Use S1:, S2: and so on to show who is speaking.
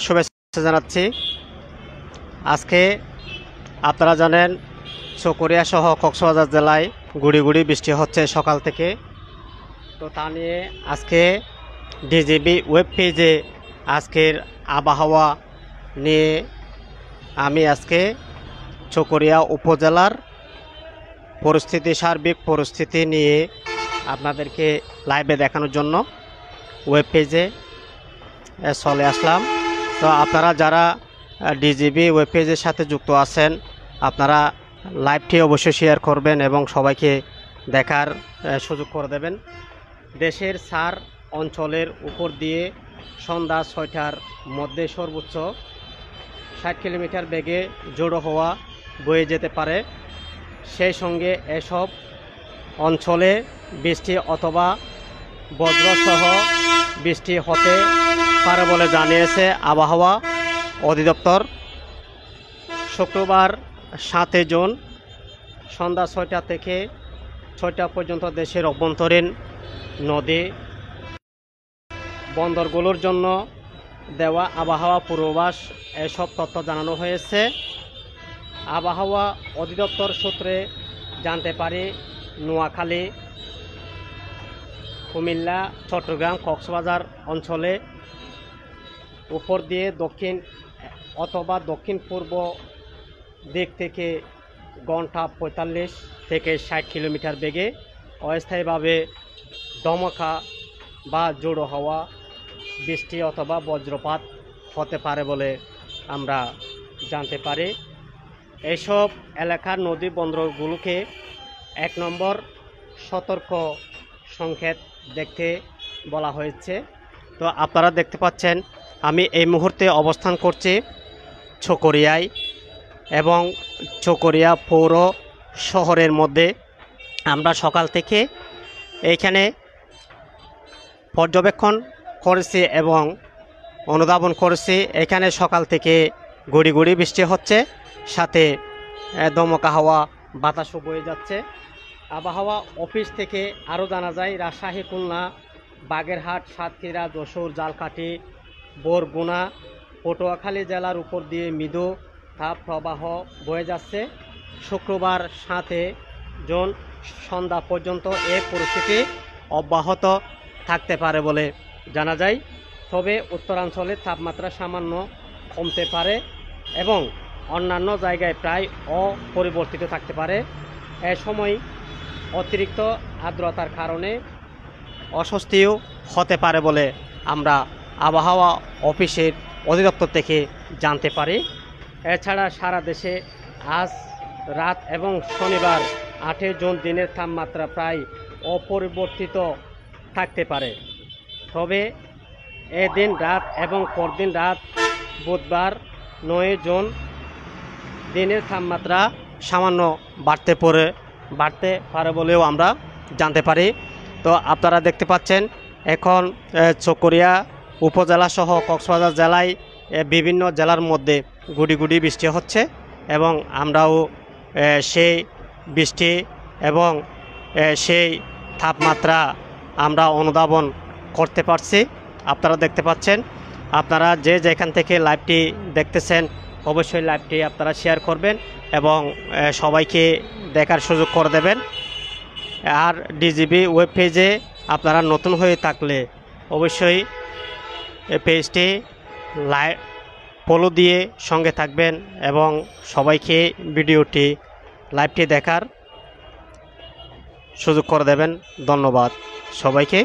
S1: শুভেচ্ছা জানাচ্ছি। আজকে আপনারা জানেন চকরিয়া সহ কক্সবাজার জেলায় গুড়ি গুড়ি বৃষ্টি হচ্ছে সকাল থেকে। তো তা নিয়ে আজকে ডিজিবি ওয়েব পেজে আজকের আবহাওয়া নিয়ে আমি আজকে চকরিয়া উপজেলার সার্বিক পরিস্থিতি নিয়ে আপনাদেরকে লাইভে দেখানোর জন্য ওয়েব পেজে চলে আসলাম। তো আপনারা যারা ডিজিবি ওয়েব পেজের সাথে যুক্ত আছেন আপনারা লাইভটি অবশ্যই শেয়ার করবেন এবং সবাইকে দেখার সুযোগ করে দেবেন। দেশের 4 অঞ্চলের উপর দিয়ে সন্ধ্যা 6টার মধ্যে সর্বোচ্চ 60 কিলোমিটার বেগে জোড়ো হওয়া বয়ে যেতে পারে। সেই সঙ্গে এসব অঞ্চলে বৃষ্টি অথবা বজ্রসহ বৃষ্টি হতে পারে বলে জানিয়েছে আবহাওয়া অধিদপ্তর। শুক্রবার 7 জুন সন্ধ্যা 6টা থেকে 6টা পর্যন্ত দেশের অভ্যন্তরীণ নদী বন্দরগুলোর জন্য দেওয়া আবহাওয়া পূর্বাভাস এসব তথ্য জানানো হয়েছে। আবহাওয়া অধিদপ্তর সূত্রে জানতে পারি নোয়াখালী, কুমিল্লা, চট্টগ্রাম, কক্সবাজার অঞ্চলে উপর দিয়ে দক্ষিণ অথবা দক্ষিণ পূর্ব দিক থেকে ঘন্টা 45 থেকে 60 কিলোমিটার বেগে অস্থায়ীভাবে দমকা বা জোড়ো হওয়া বৃষ্টি অথবা বজ্রপাত হতে পারে বলে আমরা জানতে পারি। এইসব এলাকার নদী বন্দরগুলোকে 1 নম্বর সতর্ক সংকেত দেখতে বলা হয়েছে। তো আপনারা দেখতে পাচ্ছেন আমি এই মুহূর্তে অবস্থান করছি চকরিয়ায় এবং চকরিয়া পৌর শহরের মধ্যে। আমরা সকাল থেকে এইখানে পর্যবেক্ষণ করেছি এবং অনুধাবন করেছি। এখানে সকাল থেকে গুড়ি গুড়ি বৃষ্টি হচ্ছে, সাথে দমকা হাওয়া বাতাসও বয়ে যাচ্ছে। আবহাওয়া অফিস থেকে আরও জানা যায় রাজশাহী, খুলনা, বাগেরহাট, সাতক্ষীরা, যশোর, ঝালকাঠি, বরগুনা, পটুয়াখালী জেলার উপর দিয়ে মৃদু তাপ প্রবাহ বয়ে যাচ্ছে। শুক্রবার 7 জুন সন্ধ্যা পর্যন্ত এই পরিস্থিতি অব্যাহত থাকতে পারে বলে জানা যায়। তবে উত্তরাঞ্চলে তাপমাত্রা সামান্য কমতে পারে এবং অন্যান্য জায়গায় প্রায় অপরিবর্তিত থাকতে পারে। এ সময় অতিরিক্ত আর্দ্রতার কারণে অস্বস্তিও হতে পারে বলে আমরা আবহাওয়া অফিসের অধিদপ্তর থেকে জানতে পারি। এছাড়া সারা দেশে আজ রাত এবং শনিবার 8 জুন দিনের তাপমাত্রা প্রায় অপরিবর্তিত থাকতে পারে। তবে এদিন রাত এবং পরদিন রাত বুধবার 9 জুন দিনের তাপমাত্রা সামান্য বাড়তে পারে বলেও আমরা জানতে পারি। তো আপনারা দেখতে পাচ্ছেন এখন চকরিয়া উপজেলা সহ কক্সবাজার জেলায় বিভিন্ন জেলার মধ্যে গুড়ি গুড়ি বৃষ্টি হচ্ছে এবং আমরাও সেই বৃষ্টি এবং সেই তাপমাত্রা আমরা অনুধাবন করতে পারছি। আপনারা দেখতে পাচ্ছেন। আপনারা যে যেখান থেকে লাইভটি দেখতেছেন অবশ্যই লাইভটি আপনারা শেয়ার করবেন এবং সবাইকে দেখার সুযোগ করে দেবেন। আর ডিজিবি ওয়েব পেজে আপনারা নতুন হয়ে থাকলে অবশ্যই পেজটি ফলো দিয়ে সঙ্গে থাকবেন এবং সবাইকে ভিডিওটি লাইভটি দেখার সুযোগ করে দেবেন। ধন্যবাদ সবাইকে।